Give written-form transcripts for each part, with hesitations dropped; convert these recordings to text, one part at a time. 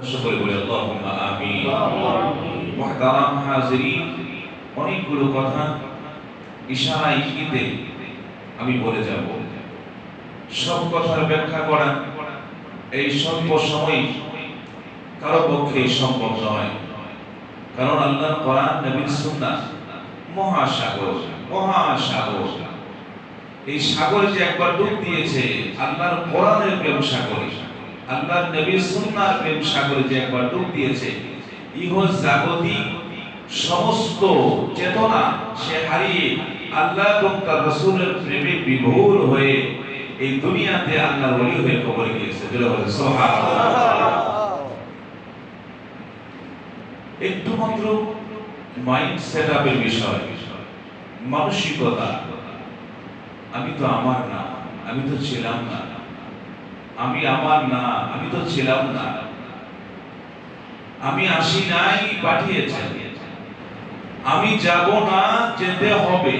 সকলে বলে আল্লাহুম্মা আমিন। মুহতারাম হাজিরিন, অনেকগুলো কথা ইশারা ইঙ্গিতে আমি বলে যাব। সব কথার ব্যাখ্যা করা এই স্বল্প সময়ে কারো পক্ষে সম্ভব নয়, কারণ আল্লাহর কোরআন, নবীর সুন্নাহ মহাসাগর। মহাসাগর, এই সাগরে যে একবার ডুব দিয়েছে আল্লাহর কোরআনের প্রেম সাগরে, আল্লাহর নবীর সুন্নাহর প্রেম সাগরে যে একবার ডুব দিয়েছে, ইহ জাগতিক সমস্ত চেতনা সে হারিয়ে আল্লাহ এবং তার রাসূলের প্রেমে বিভোর হয়ে এই দুনিয়াতে আল্লাহর ওলি হয়ে কবরে গিয়েছে। সুবহানাল্লাহ। একটু মাত্র মাইন্ড সেটআপের বিষয়, মানসিকতা। আমি তো আমার না, আমি তো ছিলাম না, আমি আমার না, আমি তো ছিলাম না, আমি আসি নাই, পাঠিয়েছেন, আমি যাব না, যেতে হবে।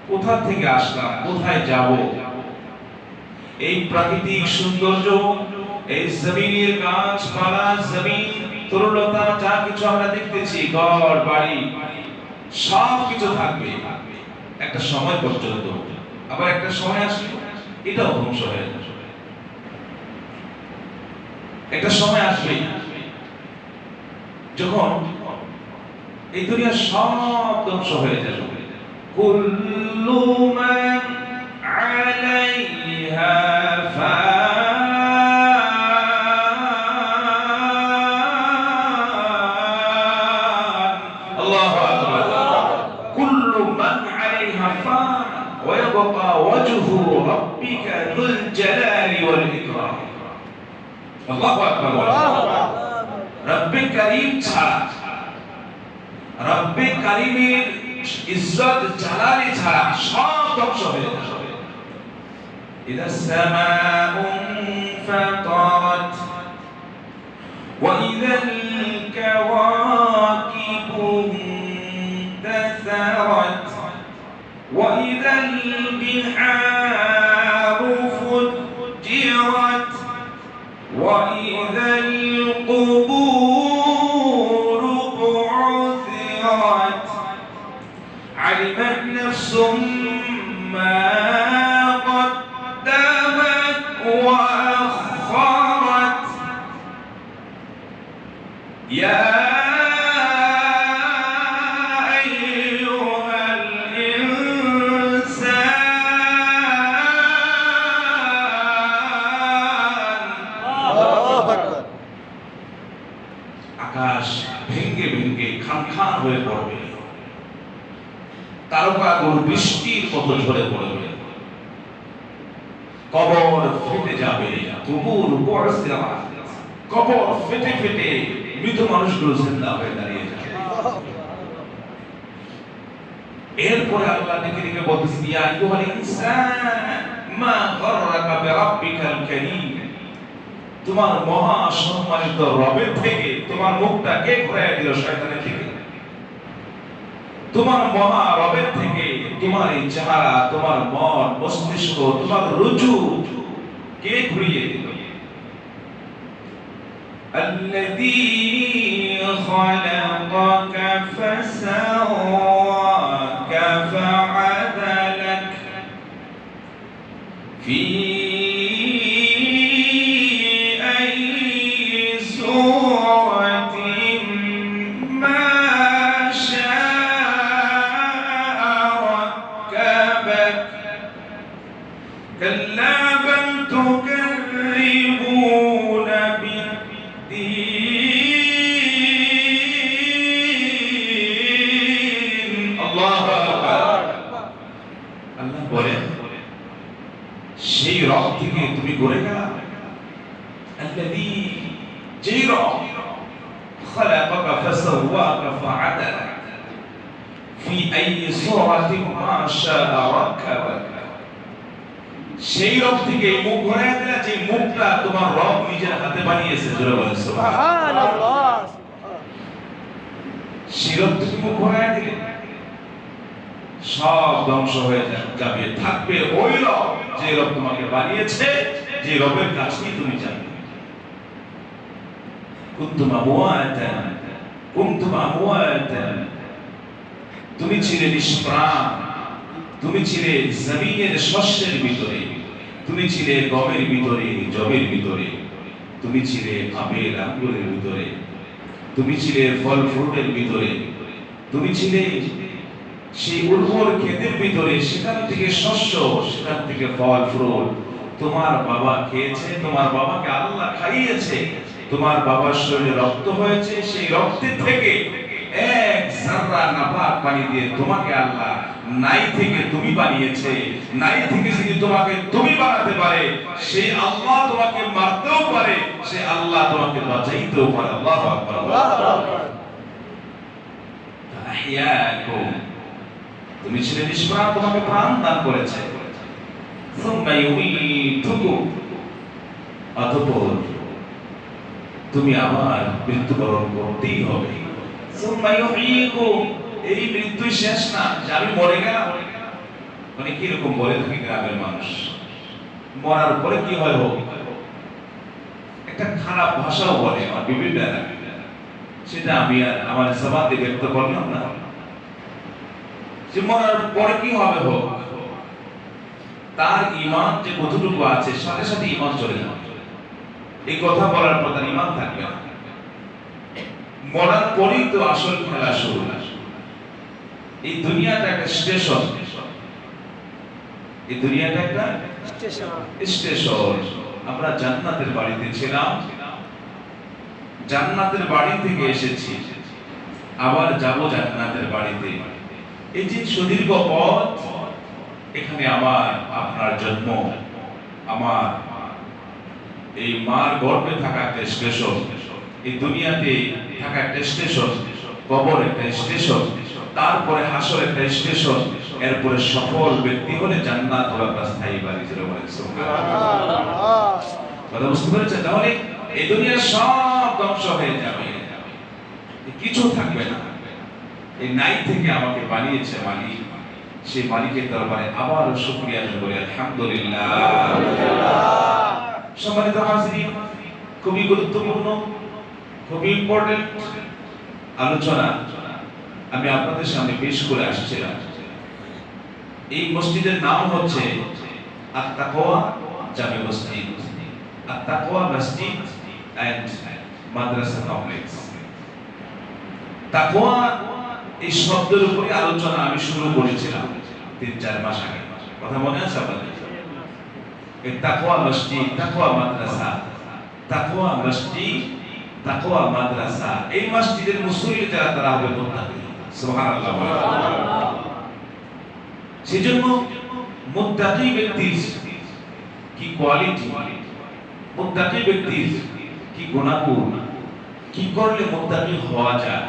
কোথা থেকে আসলাম, কোথায় যাব? এই প্রাকৃতিক সৌন্দর্য, এই জমিনের গাছপালা, জমিন, তরুলতা, যা কিছু আমরা দেখতেছি, ঘর বাড়ি সব কিছু থাকবে একটা সময় পর্যন্ত। আবার একটা সময় আসবে এটাও ধ্বংস হয়ে যাবে। একটা সময় আসবে যখন এই দুনিয়া সব ধ্বংস হয়ে যাবে। কুল্লু মান আলাইহা ফান। আল্লাহু আকবার। কুল্লু মান আলাইহা ফান ওয়া ইয়াবকা ওয়াজহু রাব্বিকা যুল জালালি ওয়াল ইকরাম। আল্লাহু আকবার। রব্বে করিম ছাড়া, রব্বে করিমের ইজ্জত জালালি ছাড়া সব ধ্বংস হয়ে যাবে। ইদা সামাউ ফাতারাত ওয়া ইদাল কাওয়াকিবু ইনতাসারাত ওয়া ইদাল বিহারু ফুজ্জিরাত ওয়া ইদাল কুবুর বু'থিরাত علمت نفس ما قدمت وأخرت يا أيها الإنسان। আকাশ ভেঙ্গে ভেঙ্গে খান খান হয়ে পড়বে, তারকাগুলো বৃষ্টির মতো ঝরে পড়বে, কবর ফেটে যাবে, কুবুর বু'থিরাত, কবর ফেটে ফেটে মৃত মানুষগুলো জিন্দা হয়ে দাঁড়িয়ে যাবে। এরপরে আল্লাহ ডেকে ডেকে বলতেছেন, ইয়া আইয়ুহাল ইনসান মা গররাকা বিরাব্বিকাল কারীম। তোমার মহা সম্মানিত রবের থেকে তোমার মুখটা কে ঘুরাইয়া দিল শয়তানের দিকে? তোমার মহা রবের থেকে তোমার এই চেহারা, তোমার মন, মস্তিষ্ক, তোমার রুজু কে ঘুরিয়ে দিল? আল্লাযী খালাকাকা ফাসাওয়াকা ফাআদালাক ফি আইয়ি সূরাতিন মা كلا بل تكذبون بالدين। الله أكبر। আল্লাহ বলেন, সেই রব থেকে তুমি ঘুরে গেলা। আল্লাযী, যেই রব খালাকাকা ফাসাওয়াকা ফাআদালাক ফি আইয়ি সূরাতিন মা শাআ রাক্কাবাক। সেই রব থেকে মুখ ঘুরাইয়া দিলা, যে মুখটা তোমার রব নিজের হাতে বানিয়েছে। জোরে বলেন সুবহানাল্লাহ। সেই রব থেকে মুখ ঘুরাইয়া দিলে সব ধ্বংস হয়ে যাবে, থাকবে ওই রব যে রব তোমাকে বানিয়েছে, যে রবের কাছেই তুমি যাবে। কুনতুম আমওয়াতান কুনতুম আমওয়াতান, তুমি ছিলে নিষ্প্রাণ, তুমি ছিলে জমিনের শস্যের ভিতরে, তুমি ছিলে গমের ভিতরে, জবের ভিতরে, তুমি ছিলে আমের আঙ্গুরের ভিতরে, তুমি ছিলে ফল ফ্রুটের ভিতরে, তুমি ছিলে সেই উর্বর ক্ষেতের ভিতরে, সেখান থেকে শস্য, সেখান থেকে ফল ফ্রুট। তোমার বাবা খেয়েছে, তোমার বাবাকে আল্লাহ খাইয়েছে, তোমার বাবার শরীরে রক্ত হয়েছে, সেই রক্তের থেকে এক জাররা নাপাক পানি দিয়ে তোমাকে আল্লাহ নাই থেকে তুমি বানিয়েছে। নাই থেকে যদি তোমাকে তুমি বানাতে পারে, সেই আল্লাহ তোমাকে মারতেও পারে, সেই আল্লাহ তোমাকে বাঁচাইতেও পারে। আল্লাহু আকবার, আল্লাহু আকবার। আহইয়াকুম, তুমি ছিলে নিষ্প্রাণ, তোমাকে প্রাণ দান করেছে। সুম্মা ইউমীতুকুম, অতঃপর তুমি আবার মৃত্যুবরণ করতেই হবে। সুম্মা ইউহয়িকুম, এই মৃত্যুই শেষ না, যে আমি মরে গেলাম। মানে কিরকম বলে থাকে গ্রামের মানুষ, মরার পরে কি হয় হোক, একটা খারাপ ভাষাও বলে আমার বিভিন্ন এলাকায়, সেটা আমি আর আমার জবান দিয়ে ব্যক্ত করলাম না। যে মরার পরে কি হবে হোক, তার ঈমান যে কতটুকু আছে সাথে সাথে ঈমান চলে যাবে। এই কথা বলার পর তার ঈমান থাকবে না। মরার পরেই তো আসল খেলা শুরু। এই দুনিয়াটা একটা স্টেশন, এই দুনিয়াটা একটা স্টেশন। আমরা জান্নাতের বাড়িতে ছিলাম, জান্নাতের বাড়ি থেকে এসেছি, আবার যাব জান্নাতের বাড়িতে। এই যে সুদীর্ঘ পথ, এখানে আমার আপনার জন্ম, আমার এই মার গর্ভে থাকা একটা স্টেশন, এই দুনিয়াতে থাকা একটা স্টেশন, কবর একটা স্টেশন, তারপরে হাসর একটা স্টেশন, এরপরে সফল ব্যক্তি হলে জান্নাত হলো একটা স্থায়ী বাড়ি। সুবহানাল্লাহ, কথা বুঝতে পেরেছেন? তাহলে এই দুনিয়ার সব ধ্বংস হয়ে যাবে, কিছু থাকবে না। এই নাই থেকে আমাকে বানিয়েছে মালিক, সেই মালিকের দরবারে আবার শুকরিয়া করি, আলহামদুলিল্লাহ। সম্মানিত হাজিরিন, খুবই গুরুত্বপূর্ণ, খুবই ইম্পর্টেন্ট আলোচনা আমি আপনাদের সামনে পেশ করে আসছিলাম। এই মসজিদের নাম হচ্ছে আত-তাকওয়া জামে মসজিদ, আত-তাকওয়া মসজিদ এন্ড মাদ্রাসা কমপ্লেক্স। তাকওয়া এই শব্দের উপরে আলোচনা আমি শুরু করেছিলাম ৩-৪ মাস আগে, কথা মনে আছে আপনাদের? এই তাকওয়া মসজিদ, তাকওয়া মাদ্রাসা, তাকওয়া মসজিদ, তাকওয়া মাদ্রাসা, এই মসজিদের মুসল্লি যারা তারা হবে মুত্তাকি। সুবহানাল্লাহ। সেজন্য মুত্তাকি ব্যক্তির কি কোয়ালিটি, মুত্তাকি ব্যক্তির কি গুণাগুণ, কি করলে মুত্তাকি হওয়া যায়,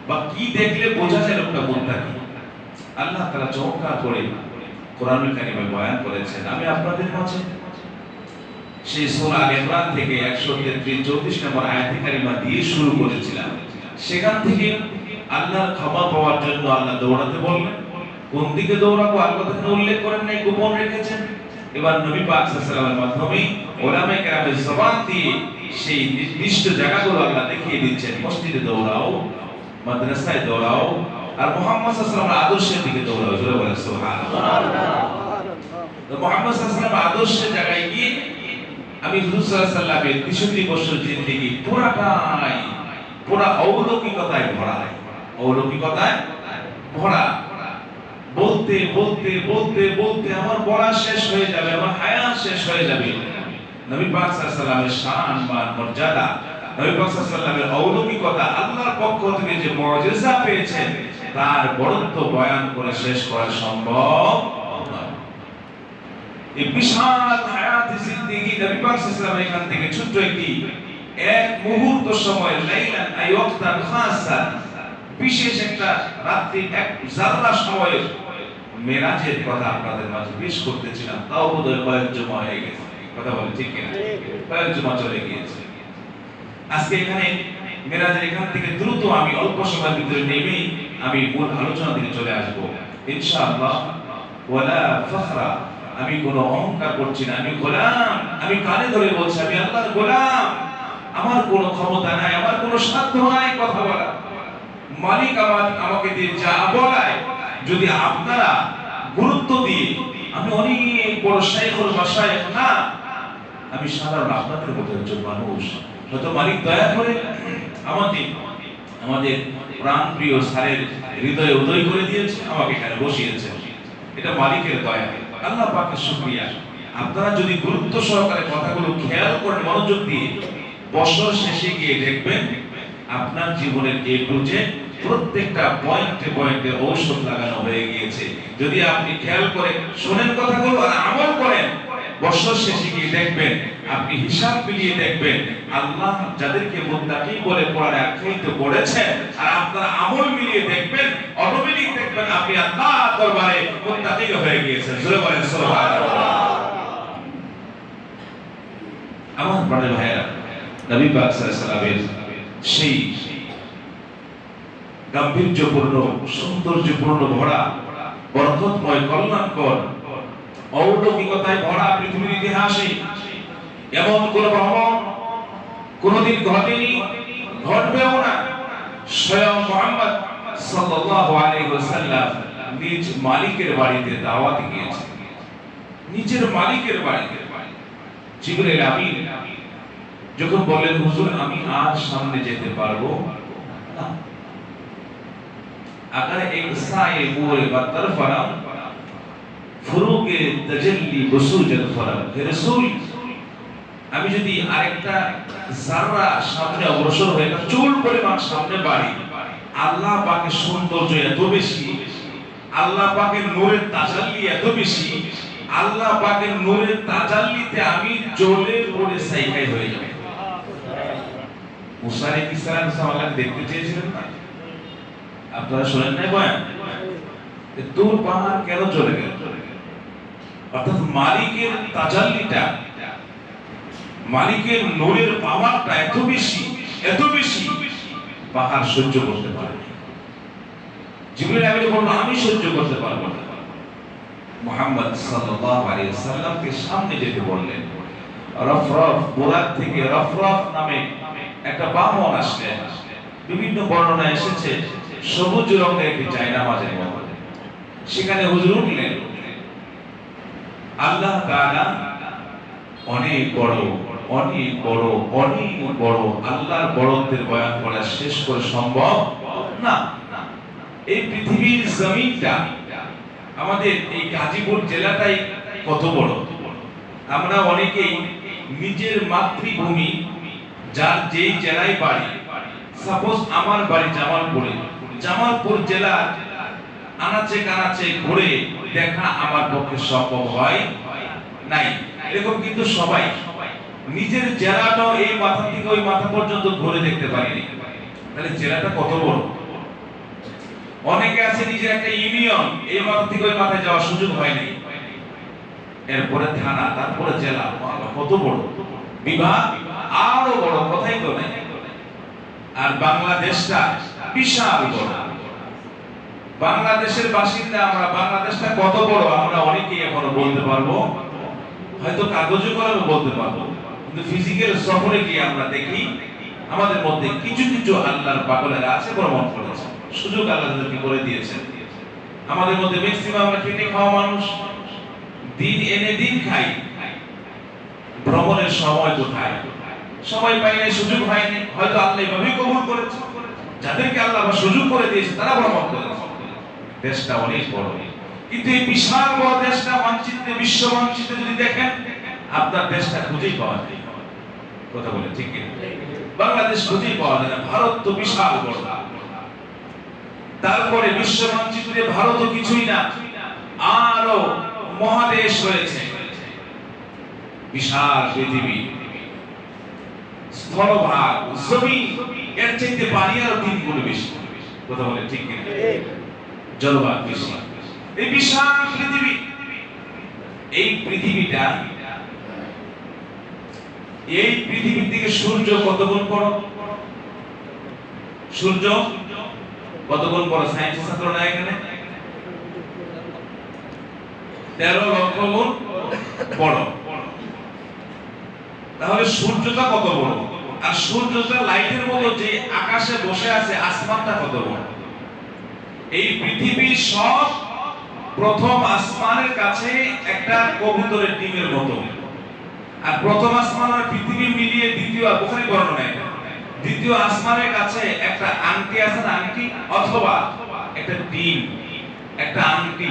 বা কি দেখলে বোঝা যায় লোকটা মুত্তাকি, আল্লাহ তাআলা চমৎকার করে কোরআনুল কারীমে বয়ান করেছেন। আমি আপনাদের মাঝে সেই সূরা আল ইমরান থেকে 133-34 নম্বর আয়াতে কারিমা দিয়ে শুরু করেছিলাম। সেখান থেকে আল্লাহর ক্ষমা পাওয়ার জন্য আল্লাহ দৌড়াতে বললেন। কোন দিকে দৌড়াবো আল্লাহ তাআলা উল্লেখ করেন নাই, গোপন রেখেছেন। এবার নবী পাক সাল্লাল্লাহু আলাইহি ওয়াসাল্লামের মাধ্যমে উলামায়ে কেরামের জবান দিয়ে সেই নির্দিষ্ট জায়গাগুলো আল্লাহ দেখিয়ে দিচ্ছেন। মসজিদে দৌড়াও, মাদ্রাসায় দৌড়াও, আর মুহাম্মদ সাল্লাল্লাহু আলাইহি ওয়াসাল্লামের আদর্শের দিকে দৌড়াও। জোরে বলেন সুবহানাল্লাহ। তো মুহাম্মদ সাল্লাল্লাহু আলাইহি ওয়াসাল্লামের আদর্শের জায়গায় গিয়ে আমি হুজুর সাল্লাল্লাহু আলাইহি ওয়াসাল্লামের 63 বছর জিন্দেগি পুরাটাই পুরা অলৌকিকতায় ভরা, অলৌকিকতায় ভরা। বলতে বলতে বলতে বলতে আমার পড়া শেষ হয়ে যাবে, আমার হায়াত শেষ হয়ে যাবে। নবী পাক সাল্লাল্লাহু আলাইহি ওয়াসাল্লামের শান মান মর্যাদা, নবী পাক সাল্লাল্লাহু আলাইহি ওয়াসাল্লামের অলৌকিকতা, আল্লাহর পক্ষ থেকে যে মুজিজা পেয়েছেন তার বড়ত্ব বয়ান করে শেষ করা সম্ভব নয়। এই বিশাল হায়াতে জিন্দেগি নবী পাক সাল্লাল্লাহু আলাইহি ওয়াসাল্লাম এখান থেকে ছোট্ট একটি এক মুহূর্ত সময়, লাইলান আই ওয়াক্তান খাসসান, বিশেষ একটা রাত্রি এক জাররা সময় মেরাজের কথা আপনাদের মাঝে পেশ করতেছিলাম। তাও বোধহয় কয়েক জুমা হয়ে গেছে, কথা বলে ঠিক কিনা? কয়েক জুমা চলে গিয়েছে। আজকে এখানে মেরাজের এখান থেকে দ্রুত আমি অল্প সময়ের ভিতরে নেমেই আমি মূল আলোচনা দিকে চলে আসবো ইনশাআল্লাহ। ওয়ালা ফখরা, আমি কোনো অহংকার করছি না, আমি গোলাম। আমি কানে ধরে বলছি আমি আল্লাহর গোলাম। আমার কোনো ক্ষমতা নাই, আমার কোনো সাধ্য নাই কথা বলা। মালিক আমাকে দিয়ে যা বলায় যদি আপনারা গুরুত্ব দিয়ে, আমি অনেক বড় শাইখুল মাশায়েখ না, আমি সাধারণ আপনাদের মতো একজন মানুষ, হয়তো মালিক দয়া করে আমাদের প্রাণপ্রিয় স্যারের হৃদয়ে উদয় করে দিয়েছে, আমাকে এখানে বসিয়েছে, এটা মালিকের দয়া, আল্লাহ পাকের শুকরিয়া। আপনারা যদি গুরুত্ব সহকারে কথাগুলো খেয়াল করেন মনোযোগ দিয়ে, বছর শেষে গিয়ে দেখবেন আপনার জীবনের এ টু জেড প্রত্যেকটা পয়েন্টে পয়েন্টে ঔষধ লাগানো হয়ে গিয়েছে। যদি আপনি খেয়াল করে শোনেন কথাগুলো আর আমল করেন, বছর শেষে গিয়ে দেখবেন, আপনি হিসাব মিলিয়ে দেখবেন আল্লাহ যাদেরকে মুত্তাকি বলে কোরআনে আখ্যায়িত করেছেন, আর আপনারা আমল মিলিয়ে দেখবেন, অটোমেটিক দেখবেন আপনি আল্লাহর দরবারে মুত্তাকি হয়ে গিয়েছেন। জোরে বলেন সুবহানাল্লাহ। আমার প্রাণের ভাইয়েরা, নবী পাক সাল্লাল্লাহু আলাইহি ওয়াসাল্লামের সেই গাম্ভীর্যপূর্ণ, সৌন্দর্যপূর্ণ ভরা, বরকতময়, কল্যাণকর, অলৌকিকতায় ভরা পৃথিবীর ইতিহাসে এমন কোন ভ্রমণ কোনদিন ঘটেনি, ঘটবেও না। স্বয়ং মুহাম্মদ সাল্লাল্লাহু আলাইহি ওয়াসাল্লাম নিজ মালিকের বাড়িতে দাওয়াত গিয়েছেন, নিজের মালিকের বাড়িতে। জিবরাইল আমিন যখন বললেন, হুজুর আমি আর সামনে যেতে পারবো না, अगर एक साए पूरे बतर फरम फुरुके तजल्ली बसुजन फरम, হে রাসূল আমি যদি আরেকটা যারা সামনে অগ্রসর হয়ে চুল পরিমাণ সামনে বাড়ি, আল্লাহ পাকের সৌন্দর্য এত বেশি, আল্লাহ পাকের নূরের তাজাল্লি এত বেশি, আল্লাহ পাকের নূরের তাজাল্লিতে আমি জ্বলে পড়ে ছাই হয়ে যাব। মুসা আলাইহিস সালাম আল্লাহকে দেখতে চেয়েছিলেন না? আপনারা শুনেন নাই বয়ান? দূর পাহাড় কেন চলে গেল? অর্থাৎ মালিকের তাজাল্লিটা, মালিকের নূরের পাওয়ারটা এত বেশি, এত বেশি, পাহাড় সহ্য করতে পারে। জিবরাইল আমিন বলল, আমি সহ্য করতে পারবো না। মুহাম্মদ সাল্লাল্লাহু আলাইহি ওয়াসাল্লামকে সামনে যেতে বললেন। রফরফ, বোরাক থেকে রফরফ নামে একটা বাহন আসলেন। বিভিন্ন বর্ণনা এসেছে সবুজ রঙের একটি জায়নামাজের মতো। সেখানে হুজুর উঠলেন। আল্লাহ তাআলা অনেক বড়, অনেক বড়, অনেক বড়। আল্লাহর বড়ত্বের বয়ান করা শেষ করে সম্ভব না। এই পৃথিবীর জমিনটা, আমাদের এই গাজীপুর জেলাটাই কত বড়। আমরা অনেকেই নিজের মাতৃভূমি, যার যেই জেলায় বাড়ি, সাপোজ আমার বাড়ি জামালপুরে, জামালপুর জেলার আনাচে কানাচে ঘুরে দেখা আমার পক্ষে সম্ভব হয় নাই। এরকম কিন্তু সবাই নিজের জেলাটাও এই মাথা থেকে ওই মাথা পর্যন্ত ঘুরে দেখতে পারিনি। তাহলে জেলাটা কত বড়। অনেকে আছে নিজের একটা ইউনিয়ন, এই মাথা থেকে ওই মাথায় যাওয়ার সুযোগ হয়নি। এরপরে থানা, তারপরে জেলা, কত বড় বিভাগ, আরো বড়, কথাই তো নাই। আর বাংলাদেশটা বিশাল বড়। বাংলাদেশের বাসিন্দা আমরা, বাংলাদেশটা কত বড় আমরা অনেকেই এখনো বলতে পারবো, হয়তো কাগজে কলমে বলতে পারবো, কিন্তু ফিজিক্যাল সফরে গিয়ে আমরা দেখি আমাদের মধ্যে কিছু কিছু আল্লাহর পাগলেরা আছে, প্রমাণ করেছে, সুযোগ আল্লাহ তাদেরকে করে দিয়েছেন। আমাদের মধ্যে ম্যাক্সিমাম আমরা খেটে খাওয়া মানুষ, দিন এনে দিন খাই। ভ্রমণের সময় কোথায়? সময় পাই নাই, সুযোগ হয়নি, হয়তো আল্লাহ এভাবেই কবুল করেছে। যাদেরকে আল্লাহ সুযোগ করে দিয়েছে তারা ভ্রমণ করেছে। দেশটা অনেক বড়, কিন্তু এই বিশাল বড় দেশটা মানচিত্রে, বিশ্ব মানচিত্রে যদি দেখেন, আপনার দেশটা খুঁজেই পাওয়া যায়। কথা বলে ঠিক কি? বাংলাদেশ খুঁজেই পাওয়া যায় না। ভারত তো বিশাল বড়, তারপরে বিশ্ব মানচিত্রে ভারতও কিছুই না, আরো মহাদেশ রয়েছে, বিশাল পৃথিবী, স্থলভাগ, জমি, এর চাইতে পানি আরো 3 গুণ বেশি। কথা বলে ঠিক কি? জলভাগ বেশি। এই বিশাল পৃথিবী, এই পৃথিবীটা, এই পৃথিবীর থেকে সূর্য কত গুণ বড়? সূর্য কত গুণ বড়? সায়েন্সের ছাত্র না এখানে? 13 লক্ষ গুণ বড়। তাহলে সূর্যটা কত বড়? আর সূর্যটা লাইটের মতো যে আকাশে বসে আছে, আসমানটা কত বড়। এই পৃথিবীর সব প্রথম আসমানের কাছে একটা কবুতরের ডিমের মতো। আর প্রথম আসমান আর পৃথিবী মিলিয়ে দ্বিতীয়, বুখারী বর্ণনা, দ্বিতীয় আসমানের কাছে একটা আংটি আছে না, আংটি অথবা একটা ডিম, একটা আংটি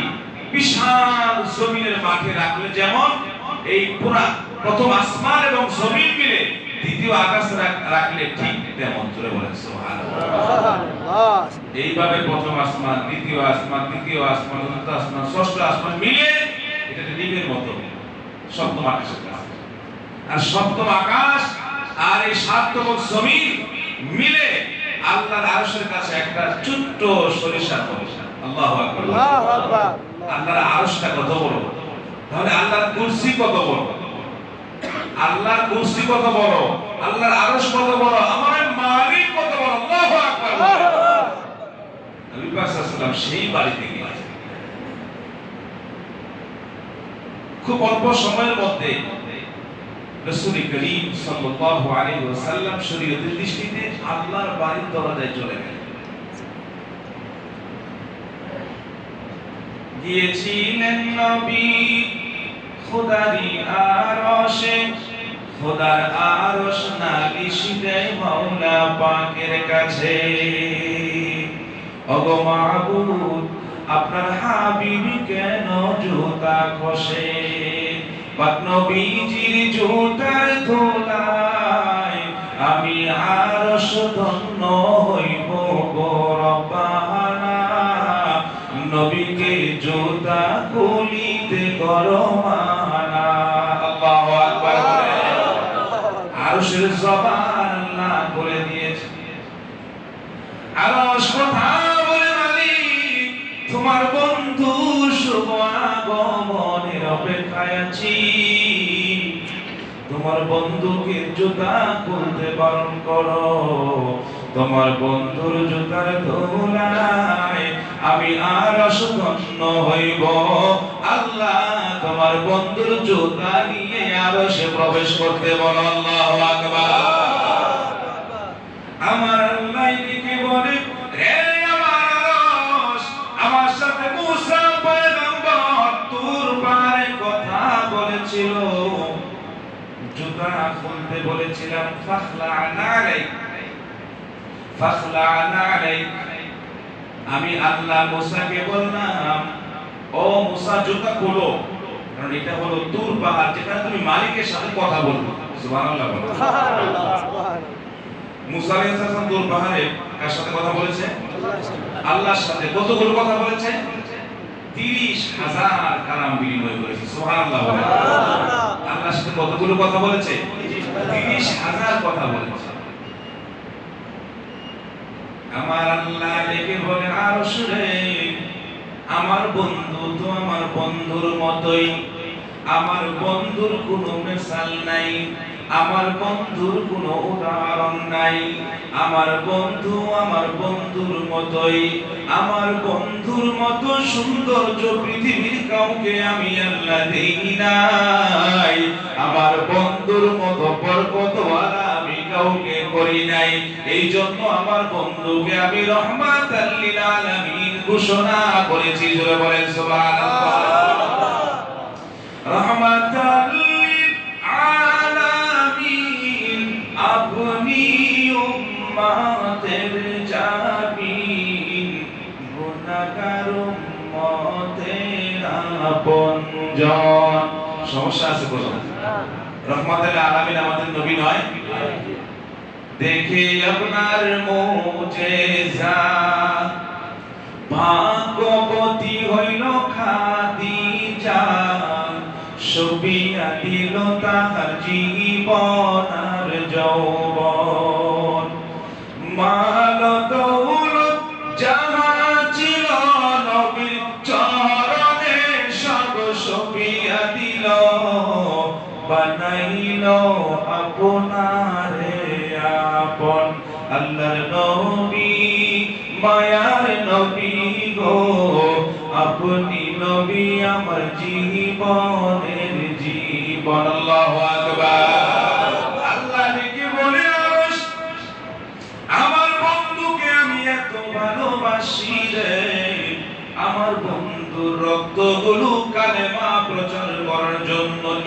বিশাল জমিনের মাঠে রাখলে যেমন এই পুরা প্রথম আসমান এবং জমিন মিলে দ্বিতীয় আকাশ রাখলে ঠিক তেমন। জোরে বলেন সুবহানাল্লাহ। এইভাবে প্রথম আসমান, দ্বিতীয় আসমান, তৃতীয় আসমান, চতুর্থ আসমান, ষষ্ঠ আসমান মিলে এটা ডিমের মতো সপ্তম আকাশের কাছে। আর সপ্তম আকাশ আর এই সাতম জমিন মিলে আল্লাহর আরশের কাছে একটা ছোট্ট সরিষার মতো। আল্লাহু আকবার, আল্লাহু আকবার। আল্লাহর আরশটা কত বড়, তাহলে আল্লাহর কুরসি কত বড়, আল্লাহর কুরসি কত বড়, আল্লাহর আরশ কত বড়, আমার মালিক কত বড়। আল্লাহু আকবার। নবী পাক সাল্লাল্লাহু আলাইহি ওয়াসাল্লাম সেই বাড়িতে গেলেন। খুব অল্প সময়ের মধ্যে রাসূল করিম সাল্লাল্লাহু আলাইহি ওয়াসাল্লাম শরীয়তের দৃষ্টিতে আল্লাহর বাড়ির দরজায় চলে গেলেন। গিয়েছিলেন নবী খোদারি আরশে, খোদার আরশ নালিশ দেয় মাওলা পাকের কাছে। ওগো মাবুদ, আপনার হাবিব কেন জুতা খসে, পাক নবীজির জুতার ধুলায় আমি আরশ ধন্য হইব গো রব্বানা। নবীকে জুতা খুলিতে করো মানা। আল্লাহু আকবার। আরশের জবান আল্লাহ করে দিয়েছে। আরশ কথা বলে মালিক, তোমার বন্ধু শুভ আগমনের অপেক্ষায় আছি। তোমার বন্ধুকে জুতা খুলতে বারণ করো, তোমার বন্ধুর জুতার ধুলায় আমি আরশ ধন্য হইব। আল্লাহ তোমার বন্ধুর জুতা নিয়ে আরশে প্রবেশ করতে বলো। আল্লাহু আকবার। আমার আল্লাহ লিখে বলে, হে আমার আরশ, আমার সাথে মুসা পয়গম্বর তুর পারে কথা বলেছিল, জুতা খুলতে বলেছিলাম। ফাখলা'না আলাইক, ফাখলা'না আলাইক। আমি আল্লাহ মুসাকে বললাম, ও মুসা জুতা খোলো, কারণ এটা হলো তুর পাহাড়, যেখানে তুমি মালিকের সাথে কথা বলবে। সুবহানাল্লাহ, সুবহানাল্লাহ, সুবহানাল্লাহ। মুসা আলাইহিস সালাম তুর পাহাড়ে কার সাথে কথা বলেছে? আল্লাহর সাথে। কতগুলো কথা বলেছে? 30,000 কালাম বিনিময় করেছে। সুবহানাল্লাহ, সুবহানাল্লাহ। আল্লাহর সাথে কতগুলো কথা বলেছে? 30,000 কথা বলেছে। আমার আল্লাহ ডেকে বলে, আরশ রে, আমার বন্ধু তো আমার বন্ধুর মতোই, আমার বন্ধুর কোনো মিসাল নাই, আমার বন্ধুর কোনো উদাহরণ নাই। আমার বন্ধু আমার বন্ধুর মতোই, আমার বন্ধুর মতো সৌন্দর্য পৃথিবীর কাউকে আমি আল্লাহ দেই নাই। আমার বন্ধুর মতো বরকতওয়ালা আমি কাউকে করি নাই। এই জন্য আমার বন্ধুকে আমি রহমাতাল লিল আলামিন ঘোষণা করেছি। জোরে বলেন সুবহানাল্লাহ। রহমাতাল লিল আলামিন আপনি উম্মতের জামিন, গুনাহগার উম্মতের আপনজন। সমস্যা আছে কোনো? রহমাতুল আলামিন আমাদের নবী নয়? দেখে আপনার মুজিজা ভাগ্যবতী হইল খাদিজা, সুবিয়া দিল তাহার জীবন আর যৌবন। মাল দৌলত যাহা ছিল নবীর চরণে সব সুবিয়া দিল, বানাইল আপনারে আপন। আল্লাহর নবী মায়ার নবী গো, আপনি নবী আমার জীবনের জীবন। আল্লাহু আকবার। আল্লাহ ডেকে বলে,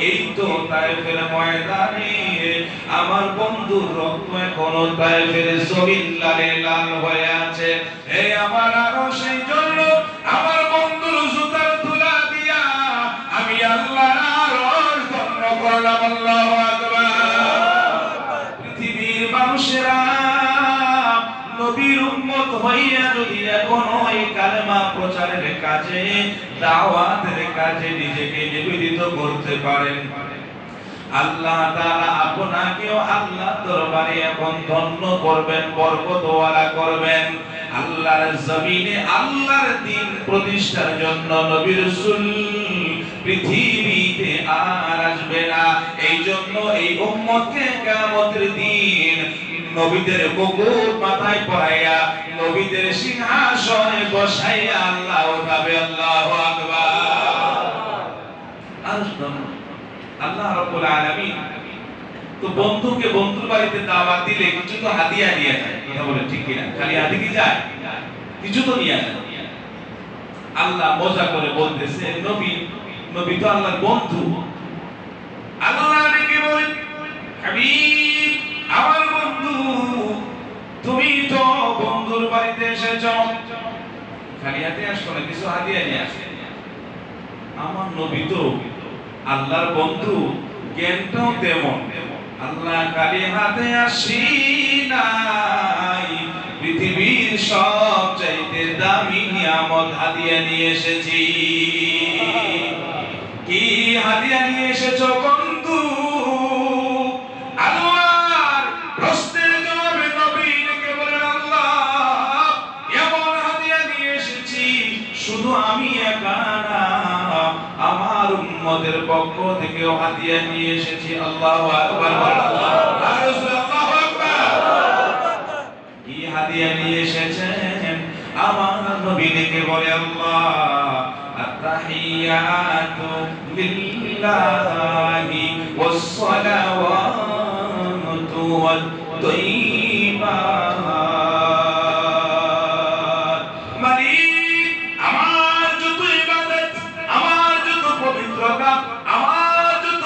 এই তো তায়েফের ময়দানে আমার বন্ধুর রক্ত এখনো তায়েফের জমিন লালে লাল হয়ে আছে। এই আমার আরো সেই জন্য আমার বন্ধুর জুতার তুলা দিয়া আমি আল্লাহর আরশ ধন্য করলাম। আল্লাহু আকবার। পৃথিবীর মানুষেরা নবীর উম্মত হইয়া যদি এখনো এই কালেমা প্রচারের কাজে, দাওয়াতের কাজে নিজেকে নিবেদিত করতে পারেন, আল্লাহ তাআলা আপনাকেও আল্লাহ দরবারে এখন ধন্য করবেন, বরকতওয়ালা করবেন। আল্লাহর জমিনে আল্লাহর দ্বীন প্রতিষ্ঠার জন্য নবী রাসূল পৃথিবীতে আর আসবে না। এই জন্য এই উম্মতকে কিয়ামতের দিন নবীদের মুকুট মাথায় পরাইয়া নবীদের সিংহাসনে বসাইয়া আল্লাহ উঠাবে। আল্লাহু আকবার। আল্লাহ রাব্বুল আলামিন তো বন্ধুকে বন্ধুর বাড়িতে দাওয়াত দিলে কিছু তো হাদিয়া নিয়ে যায়। কথা বলেন ঠিক কিনা? খালি হাদিয়া কি যায়? কিছু তো নিয়ে যায়। আল্লাহ মজা করে বলতেছে নবী তো আল্লাহর বন্ধু। আল্লাহ ডেকে বলেন, হাবিব আমার বন্ধু, তুমি তো বন্ধুর বাড়িতে এসেছো, খালি হাতে আসো না, কিছু হাদিয়া নিয়ে আসো। আমার নবী তো আল্লাহর বন্ধু, জ্ঞানটাও তেমন। আল্লাহ খালি হাতে আসি নাই, পৃথিবীর সবচাইতে দামি নিয়ামত হাদিয়া নিয়ে এসেছি। কি হাদিয়া নিয়ে এসেছো বন্ধু? আল্লাহর প্রশ্নের জবাবে নবী ডেকে বলেন, আল্লাহ এমন হাদিয়া নিয়ে এসেছি শুধু আমি একা না, আমার উম্মতের পক্ষ থেকেও হাদিয়া নিয়ে এসেছি। আল্লাহু আকবার। আল্লাহু আকবার। কি হাদিয়া নিয়ে এসেছেন? আমার নবী ডেকে বলে, আল্লাহ আত-তাহিয়াতু লিল্লাহি ওয়াস-সালাওয়াতু ওয়াত-তাইয়্যিবাত। মালিক আমার যত ইবাদত, আমার যত পবিত্রতা, আমার যত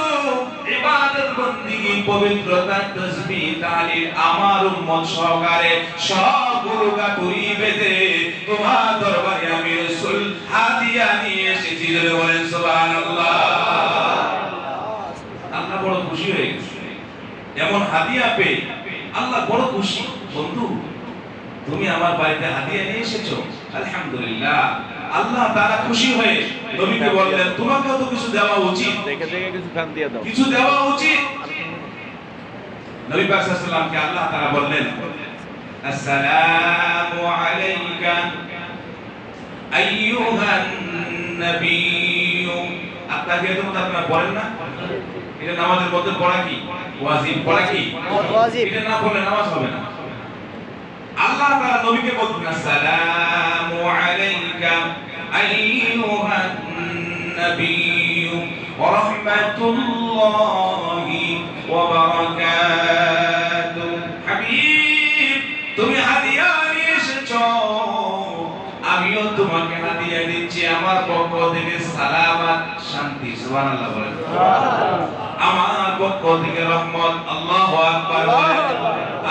ইবাদত বন্দেগী, পবিত্রতা, তাসবিহ, তাহলিল আমার উম্মত সহকারে সবগুলোকে তুই বেঁধে তোমার দরবারে আমি রাসূল হাদিয়া নিয়ে এসেছি। জোরে বলেন সুবহানাল্লাহ। আল্লাহ বড় খুশি হয়ে গেছে এমন হাদিয়া পেয়ে। আল্লাহ বড় খুশি, বন্ধু তুমি আমার বাড়িতে হাদিয়া নিয়ে এসেছো, আলহামদুলিল্লাহ। আল্লাহ তাআলা খুশি হয়ে নবীকে বললেন, তোমাকেও তো কিছু দেওয়া উচিত, দেখে দেখে কিছু খান দিয়ে দাও, কিছু দেওয়া উচিত। নবী পাক সাল্লাল্লাহু আলাইহি ওয়াসাল্লামকে আল্লাহ তাআলা বললেন, আসসালামু আলাইকা আইয়ুহান নবিয়্যু। আপনাকে তো আপনারা বলেন না, এটা নামাজের মধ্যে পড়া কি ওয়াজিব? পড়া কি ওয়াজিব? এটা না পড়লে নামাজ হবে না। আল্লাহ তাআলা নবীকে বলতেন, আসসালামু আলাইকা আইয়ুহান নাবিয়্যু ওয়া রাহমাতুল্লাহি ওয়া বারাকাতুহু। হাবিব তুমি হাদিয়া নিয়ে এসেছো, আমিও তোমাকে হাদিয়া দিচ্ছি আমার পক্ষ থেকে সালামাত, শান্তি। সুবহানাল্লাহ বলেন। আমার পক্ষ থেকে রহমত। আল্লাহু আকবার বলেন।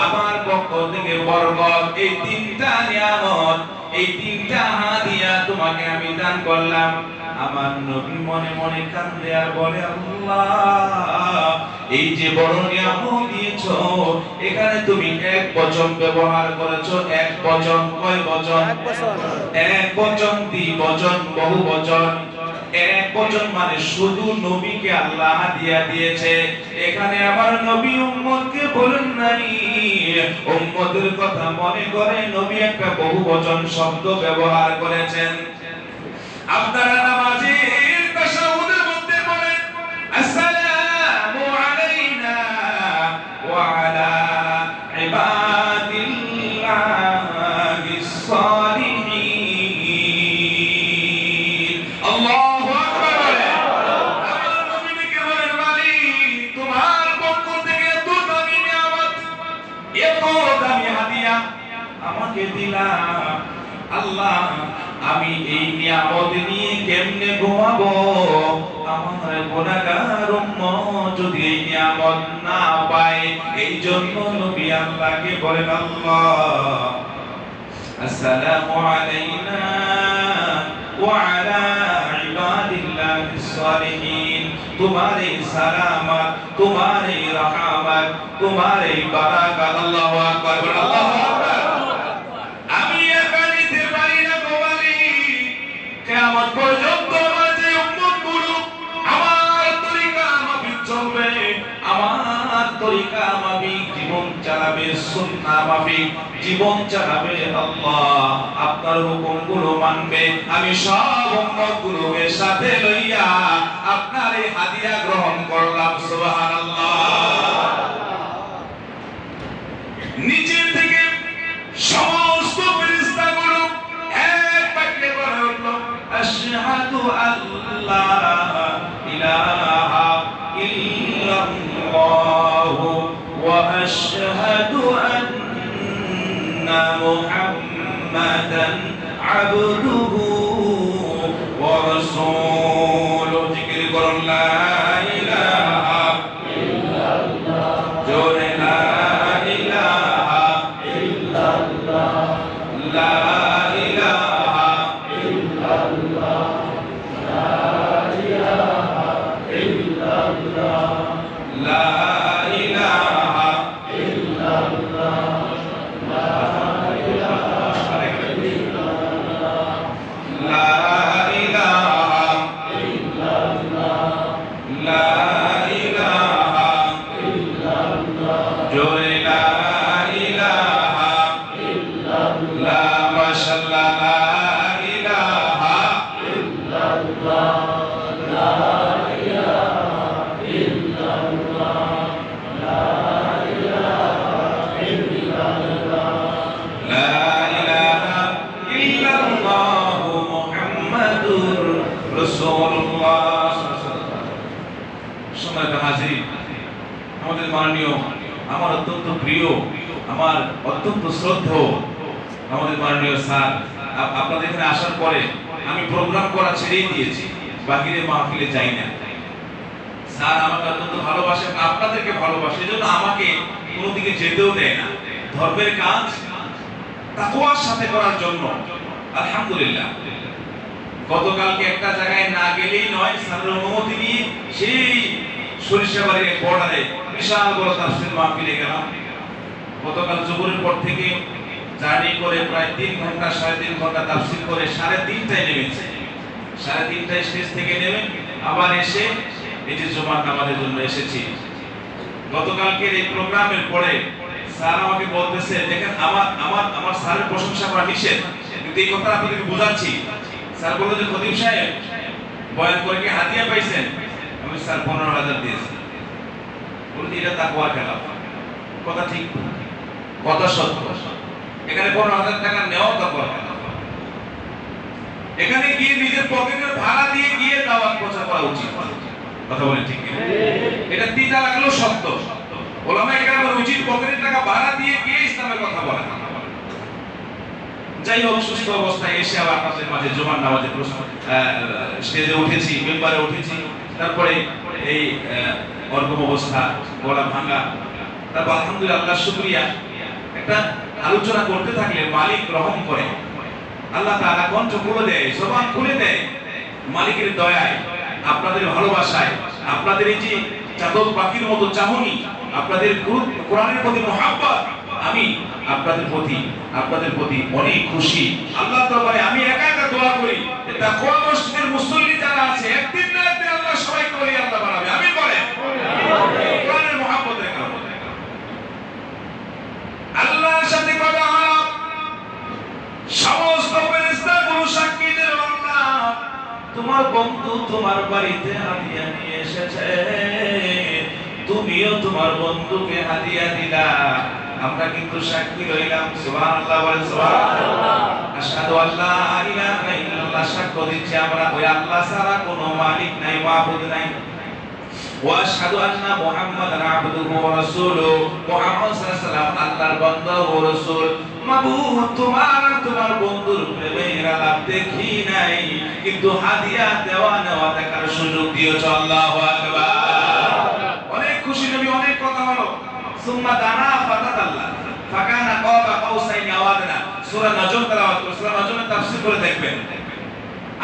আমার পক্ষ থেকে বরকত। এই তিনটা নিয়ামত, এই তিনটা হাদিয়া তোমাকে আমি দান করলাম। আমার নবী মনে মনে কান্দে আর বলে, আল্লাহ এই যে বড় নিয়ামত দিয়েছো, এখানে তুমি এক বচন ব্যবহার করেছো। এক বচন, কয় বচন? এক বচন, দ্বিবচন, বহু বচন। এক বচন মানে শুধু নবীকে আল্লাহ হাদিয়া দিয়েছে। এখানে আমার নবী উম্মতকে বলেন নাই, উম্মতের কথা মনে করে নবী একটা বহু বচন শব্দ ব্যবহার করেছেন। আপনারা নামাজের তাশাহুদের মধ্যে বলেন, আসসালামু আলাইনা ওয়া আলা ইবাদিল্লাহিস সালিহিন। আল্লাহু আকবার বলেন। আমার নবীকে বলেন, মালিক তোমার পক্ষ থেকে এত দামি নিয়ামত, এত দামি হাদিয়া আমাকে দিলা। আল্লাহ আমি এই নিয়ামত নিয়ে কেমনে ঘুমাবো? আমার গুনাহগার উম্মত যদি এই নিয়ামত না পায়, এই জন্য নবী আল্লাহকে বলেন, আল্লাহ আসসালামু আলাইনা ওয়া আলা ইবাদিল্লাহিস সালিহিন, তোমারে সালামত, তোমারে রহমত, তোমারে বারাকাত। আল্লাহু আকবার, আল্লাহু আকবার। আমি একা নিতে পারি না গো মালিক, কিয়ামত পর্যন্ত আমার যে উম্মতগুলো আমার তরিকা মাফিক চলবে, আমার তরিকা মাফিক জীবন চালাবে, সুন্নাহ মাফিক জীবন চালাবে, আল্লাহ আপনার হুকুমগুলো মানবে, আমি সব উম্মতগুলোকে সাথে লইয়া আপনার এই হাদিয়া গ্রহণ করলাম। সুবহানাল্লাহ। নিচের থেকে সমস্ত ফেরেশতাগুলো এক বাক্যে বলে উঠল, আশহাদু আল্লা ইলাহা ইল্লাল্লাহু ওয়া আশহাদু আন্না মুহাম্মাদান আবদুহু ওয়া রাসূলুহু। জিকির করুন, লা ইলাহা ইল্লাল্লাহ, জোরে লা ইলাহা ইল্লাল্লাহ, লা ইলাহা ইল্লাল্লাহ, লা ইলাহা ইল্লাল্লাহ, লা ইলাহা ইল্লাল্লাহ, লা ইলাহা ইল্লাল্লাহ, লা ইলাহা ইল্লাল্লাহ, লা ইলাহা ইল্লাল্লাহ, জোরে লা ইলাহা ইল্লাল্লাহ, মাশাআল্লাহ, লা ইলাহা ইল্লাল্লাহ, লা ইলাহা ইল্লাল্লাহ, লা ইলাহা ইল্লাল্লাহ, লা ইলাহা ইল্লাল্লাহ মুহাম্মাদুর রাসূলুল্লাহ। সম্মানিত হাজির, আমাদের মাননীয়, আমার অত্যন্ত প্রিয়, আমার অত্যন্ত শ্রদ্ধেয় আমাদের মাননীয় স্যার, আপনাদের এখানে আসার পরে আমি প্রোগ্রাম করা ছেড়েই দিয়েছি, বাহিরে মাহফিলে যাই না। স্যার আমাকে অত্যন্ত ভালোবাসেন, আপনাদেরকে ভালোবাসে, এজন্য আমাকে কোনো দিকে যেতেও দেয় না, ধর্মের কাজ তাকওয়ার সাথে করার জন্য। আলহামদুলিল্লাহ, গতকালকে একটা জায়গায় না গেলেই নয়, স্যারের অনুমতি নিয়ে সেই সরিষাবাড়ির বর্ডারে বিশাল বড় তাফসীর মাহফিলে গেলাম। গতকাল জোহরের পর থেকে জার্নি করে প্রায় 3 ঘন্টা 3.5 ঘন্টা তাফসীর করে 3:30টায় নেমেছে। 3:30টায় স্টেজ থেকে নেমে আবার এসে এই যে জুমার নামাজের জন্য এসেছি। গতকালকের এই প্রোগ্রামের পরে স্যার আমাকে বলতেছে, দেখেন আমার স্যারের প্রশংসা করা নিষেধ, কিন্তু এই কথা আপনাদেরকে বোঝাচ্ছি। স্যার বলল যে খতিব সাহেব বয়ান করে কি হাদিয়া পাইছেন? আমি স্যার 15,000 দিয়েছি। বলতে এটা তাকওয়ার খেলা। কথা ঠিক, কথা সত্য। এখানে 15,000 টাকা নেওয়া তাকওয়ার খেলা। এখানে গিয়ে নিজের পকেটের ভাড়া দিয়ে গিয়ে দাওয়াত প্রচার করা উচিত। কথা বলেন ঠিক কি? এটা তিতা লাগলেও সত্য। ওলামায়ে কেরামের উচিত পকেটের টাকা ভাড়া দিয়ে গিয়ে ইসলামের কথা বলা। যাই হোক, সুস্থ অবস্থায় এসে আবার আপনাদের মাঝে জুমার নামাজে স্টেজে উঠেছি, মেম্বারে উঠেছি। তারপরে এই ওরকম অবস্থা, গলা ভাঙা। তারপর আলহামদুলিল্লাহ, আল্লাহর শুকরিয়া, একটা আলোচনা করতে থাকলে মালিক রহম করে, আল্লাহ তাআলা কণ্ঠ খুলে দেয়, জবান খুলে দেয়। মালিকের দয়ায়, আপনাদের ভালোবাসায়, আপনাদের এই যে চাদর পাখির মতো চাহনি, আপনাদের কোরআনের প্রতি মুহাব্বত, আমি আপনাদের প্রতি অনেক খুশি। আল্লাহ দরবারে আমি একা একা দোয়া করি, তাকওয়া মসজিদের মুসল্লি যারা আছে, একদিন না একদিন আল্লাহ সবাইকে বলি আল্লাহ বানাবে। আমি বলে কোরআনের মুহাব্বতের কারণে আল্লাহর সাথে কথা হলো, সমস্ত ফেরেশতাগুলো সাক্ষী দিল, আল্লাহ তোমার বন্ধু তোমার বাড়িতে হাদিয়া নিয়ে এসেছে, তুমিও তোমার বন্ধুকে হাদিয়া দিলা, আমরা কিন্তু সাক্ষী রইলাম। সুবহানাল্লাহ, বলেন সুবহানাল্লাহ। আশহাদু আল্লা ইলাহা ইল্লাল্লাহ, সাক্ষ্য দিচ্ছি আমরা ওই আল্লাহ ছাড়া কোনো মালিক নাই, মাবুদ নাই। ওয়া আশহাদু আন্না মুহাম্মাদান আবদুহু ওয়া রাসূলুহু, মুহাম্মদ সাল্লাল্লাহু আলাইহি ওয়াসাল্লাম আল্লাহর বান্দা ও রাসূল। মাবুদ তোমার বন্ধুর প্রেমের আলাপ দেখি নাই, কিন্তু হাদিয়া দেওয়া নেওয়া দেখার সুযোগ দিয়েছো। আল্লাহু আকবার। অনেক খুশি নবী, অনেক কথা হলো। সুম্মা দানা ফাতাদাল্লা ফাকানা কাবা কাউসাইনি আও আদনা। সূরা নজম তেলাওয়াত করে, সূরা নজমের তাফসীর করে দেখবেন।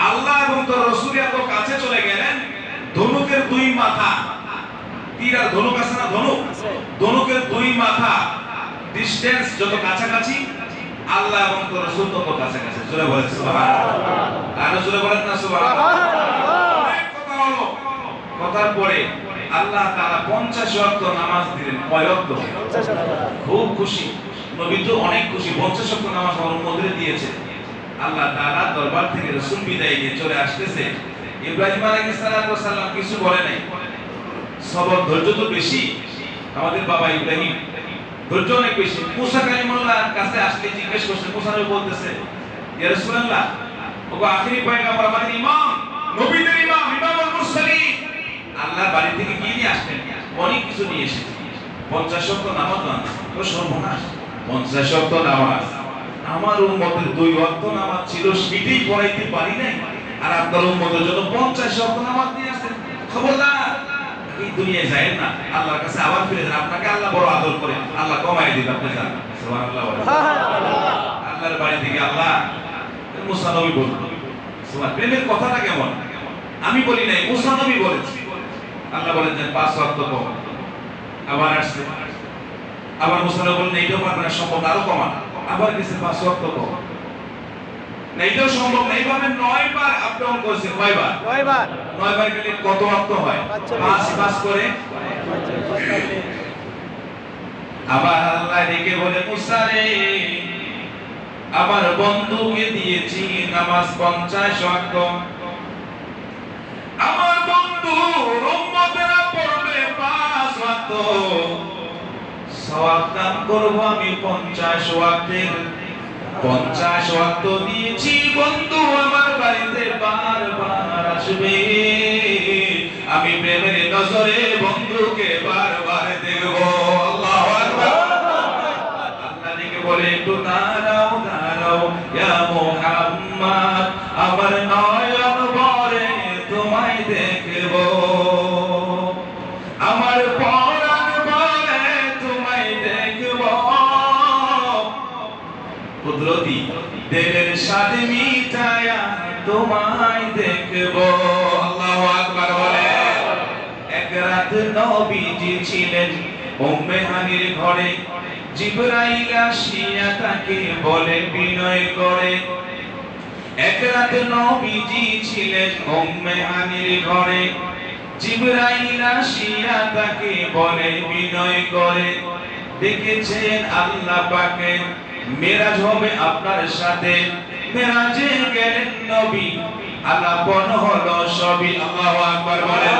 আল্লাহ এবং তার রাসূল এত কাছে চলে গেলেন, ধনুকের দুই মাথা, তীর আর ধনুক আছে না, ধনুকের দুই মাথা ডিসটেন্স যত কাছাকাছি, আল্লাহ এবং তার রাসূল তত কাছাকাছি। জোরে বলেন সুবহানাল্লাহ। আর জোরে বলেন না সুবহানাল্লাহ। অনেক কথা হলো। কথার পরে আল্লাহ তাআলা 50 ওয়াক্ত নামাজ দিলেন। কয় ওয়াক্ত? 50 ওয়াক্ত। খুব খুশি নবী, তো অনেক খুশি। 50 ওয়াক্ত নামাজ আমার মধ্যে দিয়েছে। আল্লাহ তাআলা দরবার থেকে রাসূল বিদায় নিয়ে চলে আসতেছে। ইব্রাহিম আলাইহিস সালাম কিছু বলে নাই। সবর, ধৈর্য তো বেশি। আমাদের বাবা ইব্রাহিম ধৈর্য অনেক বেশি। মুসা কালিমুল্লাহর কাছে আসলে জিজ্ঞেস করছে, মুসা নবী বলতেছে, ইয়া রাসূলুল্লাহ, ওগো আখিরি পয়গম্বর, আমাদের ইমাম, নবীদের ইমাম, ইমামুল মুরসালিন, আল্লাহর বাড়ি থেকে কি নিয়ে আসলেন? অনেক কিছু নিয়ে এসেছেন। 50 ওয়াক্ত নামাজ না, তো সর্বনাশ। 50 ওয়াক্ত নামাজ, আমার উম্মতের 2 ওয়াক্ত নামাজ ছিল, সেটাই পড়াইতে পারি নাই, আর আপনার উম্মতের জন্য 50 ওয়াক্ত নামাজ নিয়ে আসেন। খবরদার, এই দুনিয়ায় যায় না, আল্লাহর কাছে আবার ফিরে যান। আপনাকে আল্লাহ বড় আদর করে, আল্লাহ কমাই দিবে, আপনি যান। সুবহানাল্লাহ। আল্লাহর বাড়ি থেকে আল্লাহ, মুসা নবী বলল, সুবহান, প্রেমের কথাটা কেমন? আমি বলি নাই, মুসা নবী বলেছে। আল্লাহ বলেন যে 5 ওয়াক্ত কম। আবার আসছে, আবার মুসা নবী বলেন এইটাও পারবে না, সম্ভব আরো কমান। আবার গেছে 5 ওয়াক্ত কম, না এটাও সম্ভব না। এইভাবে 9 বার আপ ডাউন করেছে। কয়বার? 9 বার। 9 বার গেলে কত ওয়াক্ত হয়? 5 করে। আবার আল্লাহ ডেকে বলে, মুসা রে, আমার বন্ধুকে দিয়েছি নামাজ 50 ওয়াক্ত। আমার বন্ধু উম্মতেরা পড়বে 5 ওয়াক্ত, সওয়াব দান করব আমি 50 ওয়াক্তের। 50 ওয়াক্ত দিয়েছি, বন্ধু আমার বাড়িতে বারবার আসবে, আমি প্রেমের নজরে বন্ধুকে বারবার দেখব। আল্লাহু আকবার। আল্লাহ ডেকে বলে, একটু দাঁড়াও দাঁড়াও ইয়া মুহাম্মদ, আমার নয়ন ভরে তোমায় দেখব, আমার পরাণ ভরে তোমায় দেখব, কুদরতি দিলের স্বাদ মিটায়া তোমায় দেখব। আল্লাহু আকবার বলে। এক রাত নবীজি ছিলেন উম্মে হানির ঘরে, জিবরাইল আসিয়া তাকে বলে বিনয় করে। এক রাত নবীজি ছিলেন উম্মে হানির ঘরে, জিবরাইল আসিয়া তাকে বলে বিনয় করে, দেখেছেন আল্লাহ পাকে মেরাজ হবে আপনার সাথে। মেরাজে গেলেন নবী, আলাপন হলো সবই। আল্লাহু আকবার বলে।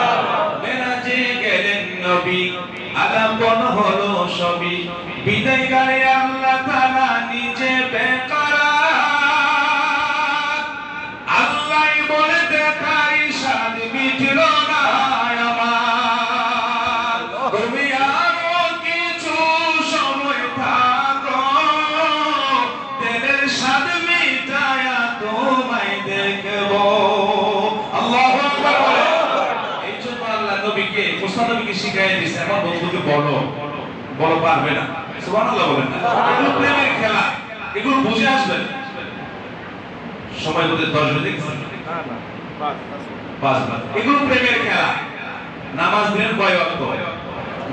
মেরাজে গেলেন নবী, আলাপন হলো সবই। বিদায় গায়ে আল্লাহ তাআলা নিজে বেকরার, আল্লাহ বলে দেখাই স্বাদ মিটল না আমার, তুমি আরো কিছু সময় থাকো, দিলের স্বাদ মিটায়া তোমায় দেখব। আল্লাহু আকবার বলে। এই জন্য আল্লাহ নবীকে, মুসা নবীকে শিখাই দিয়েছে, আমার বন্ধুকে বলো, বলো পারবে না। সুবহানাল্লাহ বলেন না। এগুলো প্রেমের খেলা, এগুলো বুঝে আসবেন। সময় বলতে 10 বেজে গেছে, না না 5 বার। এগুলো প্রেমের খেলা। নামাজ দিলেন কয় ওয়াক্ত?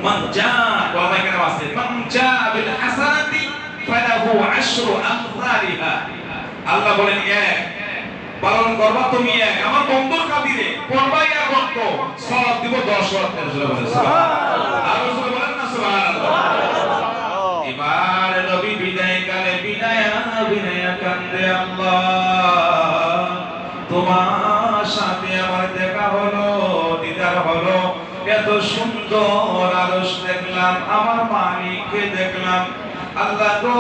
মান জা, ওলামায়ে কেরাম আছে, মান জা বিল হাসানাতি ফালাহু 10 আমসালিহা। আল্লাহ বলেন, এক পালন করবা তুমি, এক আমার বন্ধুর খাতিরে পড়বা, এক ওয়াক্ত সওয়াব দিব 10 ওয়াক্ত। সুবহানাল্লাহ। আর রাসূল বলেন না সুবহানাল্লাহ। এবার নবী বিদায় কালে বিনয়া কান্দে, আল্লাহ তোমার সাথে আমার দেখা হলো, দিদার হলো, এত সুন্দর আরশ দেখলাম, আমার মালিককে দেখলাম। আল্লাহ গো,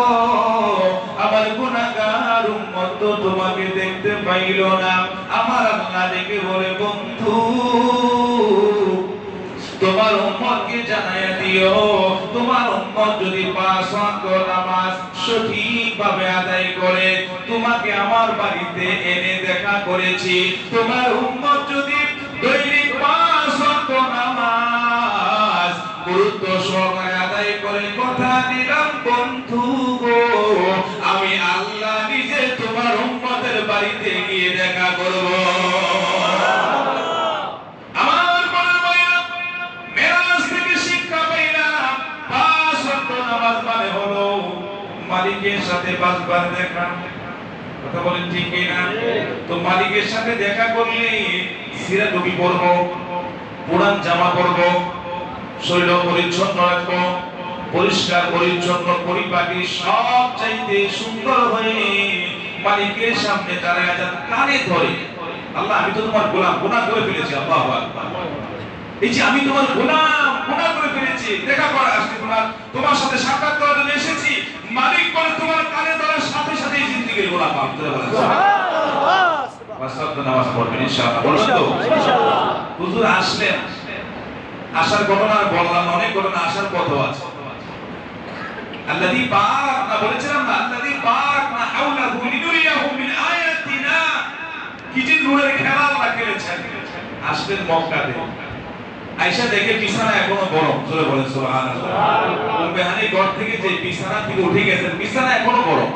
আমার গুনাহগার উম্মত তো তোমাকে দেখতে পাইল না। আমার আল্লাহ ডেকে বলে, বন্ধু তোমার উম্মতকে জানায়া দিও, তোমার উম্মত যদি 5 ওয়াক্ত নামাজ সঠিকভাবে আদায় করে, তোমাকে আমার বাড়িতে এনে দেখা করেছি। তোমার উম্মত যদি দৈনিক 5 ওয়াক্ত নামাজ গুরুত্ব সহকারে আদায় করে, কথা দিলাম বন্ধু গো, আমি আল্লাহ নিজে তোমার উম্মতের বাড়িতে গিয়ে দেখা করব। আমার বড় ভাইরা, মেরাজ থেকে শিক্ষা পাইলাম 5 ওয়াক্ত নামাজ মানে হলো মালিকের সাথে 5 বার দেখা। কথা বলেন ঠিক কি না? তো মালিকের সাথে দেখা করলে সিরা টুপি পরবো, পুরান জামা পরবো, শরীর পরিচ্ছন্ন রাখবো, পরিষ্কার পরিচ্ছন্ন পরিপাটি সব চাইতে সুন্দর হয়ে মালিকের সামনে দাঁড়ায় যান, কানে ধরে আল্লাহ আমি তো তোমার গোলাম, গুনাহ করে ফেলেছি। আল্লাহু আকবার। এই যে আমি তোমার গোলাম, গুনাহ করে ফেলেছি, দেখা করে আসছি, তোমার সাথে সাক্ষাৎ করার জন্য এসেছি। মালিক বলে তোমার কানে ধরার সাথে সাথে এই জিন্দেগির গোলাম আপনি বলেন সুবহানাল্লাহ। ওয়াসাত নামাজ পড়বেন ইনশাআল্লাহ। বলুন তো ইনশাআল্লাহ। হুজুর আসলেন, আসার ঘটনা বললাম, অনেক ঘটনা আসার পথও আছে। আল্লাযী বারাকনা বলেছিলাম না, আল্লাযী বারাকনা হাওলাহু লিনুরিয়াহু মিন আয়াতিনা, কি যে নূরের খেলা আল্লাহ খেলেছেন। আসলেন মক্কাতে, আয়েশা দেখে বিছানা এখনো গরম, জোরে বলেন সুবহানাল্লাহ। উম্মে হানি ঘর থেকে যে বিছানা থেকে উঠে গেছেন, বিছানা এখনো গরম।